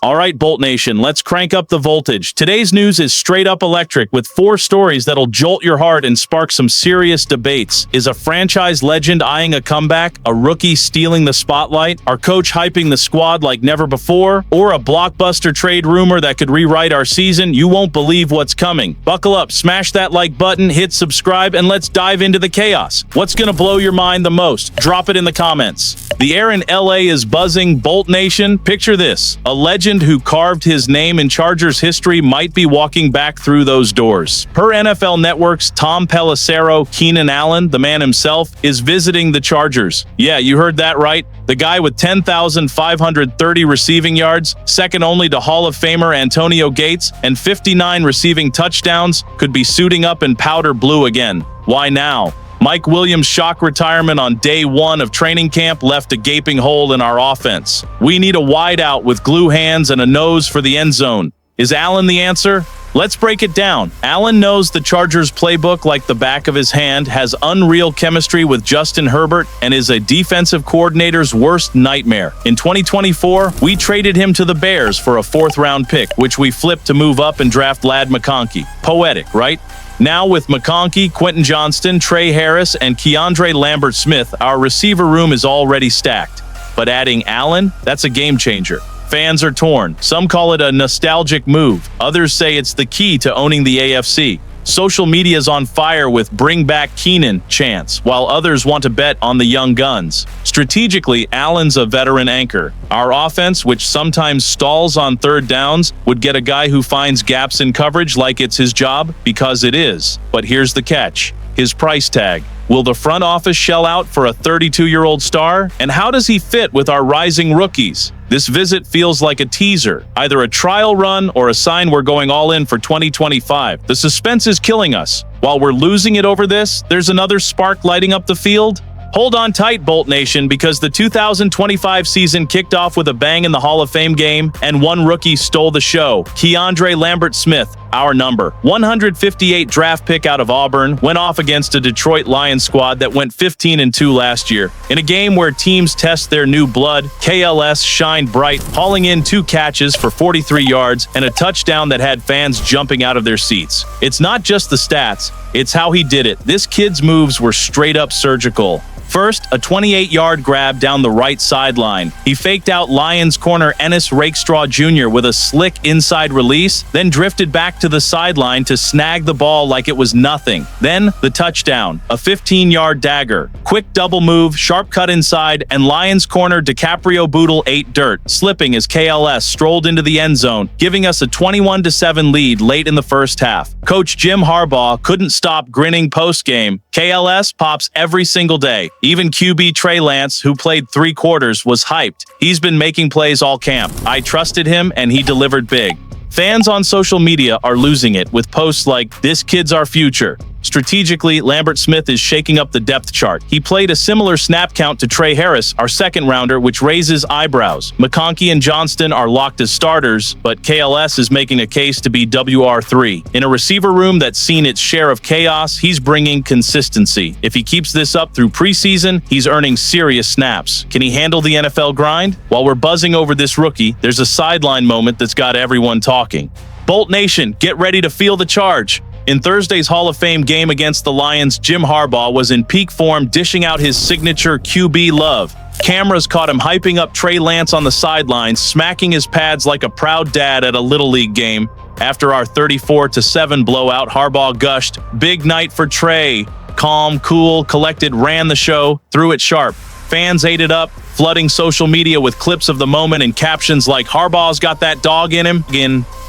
All right, Bolt Nation, let's crank up the voltage. Today's news is straight up electric with 4 stories that'll jolt your heart and spark some serious debates. Is a franchise legend eyeing a comeback? A rookie stealing the spotlight? Our coach hyping the squad like never before? Or a blockbuster trade rumor that could rewrite our season? You won't believe what's coming. Buckle up, smash that like button, hit subscribe, and let's dive into the chaos. What's gonna blow your mind the most? Drop it in the comments. The air in LA is buzzing. Bolt Nation, picture this. A legend who carved his name in Chargers history might be walking back through those doors. Per NFL Network's Tom Pelissero, Keenan Allen, the man himself, is visiting the Chargers. Yeah, you heard that right. The guy with 10,530 receiving yards, second only to Hall of Famer Antonio Gates, and 59 receiving touchdowns, could be suiting up in powder blue again. Why now? Mike Williams' shock retirement on day 1 of training camp left a gaping hole in our offense. We need a wideout with glue hands and a nose for the end zone. Is Allen the answer? Let's break it down. Allen knows the Chargers playbook like the back of his hand, has unreal chemistry with Justin Herbert, and is a defensive coordinator's worst nightmare. In 2024, we traded him to the Bears for a 4th-round pick, which we flipped to move up and draft Lad McConkey. Poetic, right? Now with McConkey, Quentin Johnston, Trey Harris, and Keandre Lambert-Smith, our receiver room is already stacked. But adding Allen, that's a game changer. Fans are torn. Some call it a nostalgic move. Others say it's the key to owning the AFC. Social media's on fire with "Bring back Keenan" chants, while others want to bet on the young guns. Strategically, Allen's a veteran anchor. Our offense, which sometimes stalls on 3rd downs, would get a guy who finds gaps in coverage like it's his job, because it is. But here's the catch: his price tag. Will the front office shell out for a 32-year-old star? And how does he fit with our rising rookies? This visit feels like a teaser, either a trial run or a sign we're going all in for 2025. The suspense is killing us. While we're losing it over this, there's another spark lighting up the field. Hold on tight, Bolt Nation, because the 2025 season kicked off with a bang in the Hall of Fame game, and one rookie stole the show. Keandre Lambert-Smith, our number 158 draft pick out of Auburn, went off against a Detroit Lions squad that went 15-2 last year. In a game where teams test their new blood, KLS shined bright, hauling in 2 catches for 43 yards and a touchdown that had fans jumping out of their seats. It's not just the stats, it's how he did it. This kid's moves were straight up surgical. First, a 28-yard grab down the right sideline. He faked out Lions corner Ennis Rakestraw Jr. with a slick inside release, then drifted back to the sideline to snag the ball like it was nothing. Then, the touchdown, a 15-yard dagger. Quick double move, sharp cut inside, and Lions corner DiCaprio Bootle ate dirt, slipping as KLS strolled into the end zone, giving us a 21-7 lead late in the first half. Coach Jim Harbaugh couldn't stop grinning post-game. KLS pops every single day. Even QB Trey Lance, who played 3 quarters, was hyped. He's been making plays all camp. I trusted him, and he delivered big. Fans on social media are losing it with posts like, "This kid's our future." Strategically, Lambert-Smith is shaking up the depth chart. He played a similar snap count to Trey Harris, our 2nd-rounder, which raises eyebrows. McConkey and Johnston are locked as starters, but KLS is making a case to be WR3. In a receiver room that's seen its share of chaos, he's bringing consistency. If he keeps this up through preseason, he's earning serious snaps. Can he handle the NFL grind? While we're buzzing over this rookie, there's a sideline moment that's got everyone talking. Bolt Nation, get ready to feel the charge. In Thursday's Hall of Fame game against the Lions, Jim Harbaugh was in peak form, dishing out his signature QB love. Cameras caught him hyping up Trey Lance on the sidelines, smacking his pads like a proud dad at a Little League game. After our 34-7 blowout, Harbaugh gushed, "Big night for Trey." Calm, cool, collected, ran the show, threw it sharp. Fans ate it up, flooding social media with clips of the moment and captions like, "Harbaugh's got that dog in him."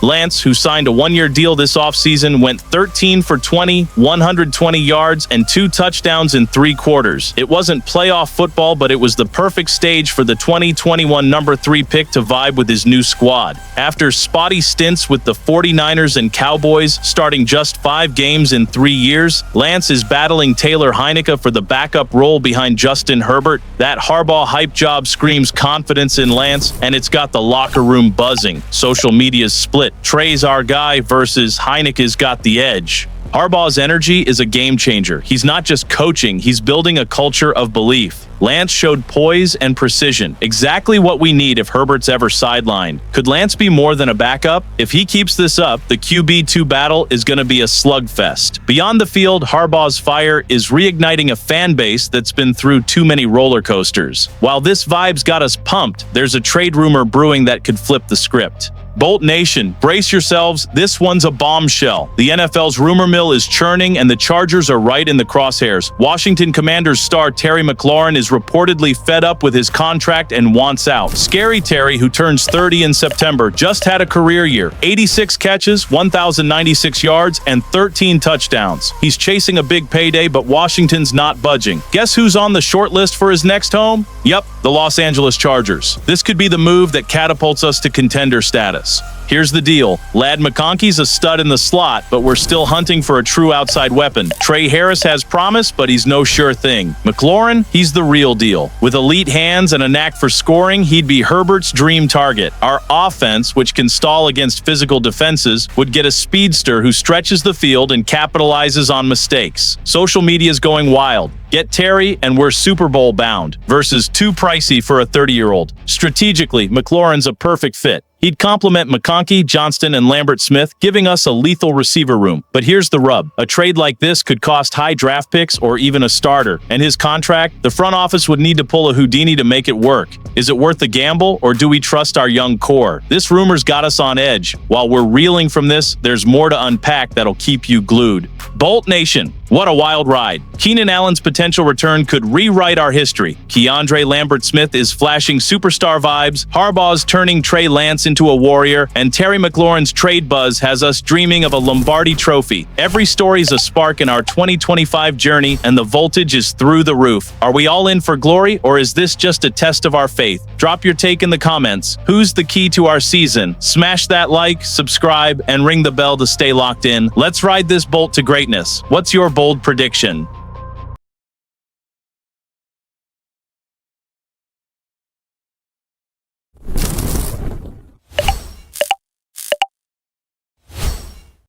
Lance, who signed a 1-year deal this offseason, went 13 for 20, 120 yards, and 2 touchdowns in 3 quarters. It wasn't playoff football, but it was the perfect stage for the 2021 number 3 pick to vibe with his new squad. After spotty stints with the 49ers and Cowboys, starting just 5 games in 3 years, Lance is battling Taylor Heineke for the backup role behind Justin Herbert. That Harbaugh hype job screams confidence in Lance, and it's got the locker room buzzing. Social media's split. Trey's our guy versus Heineke's got the edge. Harbaugh's energy is a game changer. He's not just coaching, he's building a culture of belief. Lance showed poise and precision, exactly what we need if Herbert's ever sidelined. Could Lance be more than a backup? If he keeps this up, the QB2 battle is going to be a slugfest. Beyond the field, Harbaugh's fire is reigniting a fan base that's been through too many roller coasters. While this vibe's got us pumped, there's a trade rumor brewing that could flip the script. Bolt Nation, brace yourselves, this one's a bombshell. The NFL's rumor mill is churning and the Chargers are right in the crosshairs. Washington Commanders star Terry McLaurin is reportedly fed up with his contract and wants out. Scary Terry, who turns 30 in September, just had a career year. 86 catches, 1,096 yards, and 13 touchdowns. He's chasing a big payday, but Washington's not budging. Guess who's on the short list for his next home? Yep, the Los Angeles Chargers. This could be the move that catapults us to contender status. Here's the deal. Ladd McConkey's a stud in the slot, but we're still hunting for a true outside weapon. Trey Harris has promise, but he's no sure thing. McLaurin, he's the real deal. With elite hands and a knack for scoring, he'd be Herbert's dream target. Our offense, which can stall against physical defenses, would get a speedster who stretches the field and capitalizes on mistakes. Social media's going wild. Get Terry and we're Super Bowl bound versus too pricey for a 30-year-old. Strategically, McLaurin's a perfect fit. He'd complement McConkey, Johnston, and Lambert-Smith, giving us a lethal receiver room. But here's the rub. A trade like this could cost high draft picks or even a starter. And his contract, the front office would need to pull a Houdini to make it work. Is it worth the gamble, or do we trust our young core? This rumor's got us on edge. While we're reeling from this, there's more to unpack that'll keep you glued. Bolt Nation, what a wild ride. Keenan Allen's potential return could rewrite our history. Keandre Lambert-Smith is flashing superstar vibes, Harbaugh's turning Trey Lance into a warrior, and Terry McLaurin's trade buzz has us dreaming of a Lombardi trophy. Every story's a spark in our 2025 journey, and the voltage is through the roof. Are we all in for glory, or is this just a test of our faith? Drop your take in the comments. Who's the key to our season? Smash that like, subscribe, and ring the bell to stay locked in. Let's ride this bolt to greatness. What's your bold prediction?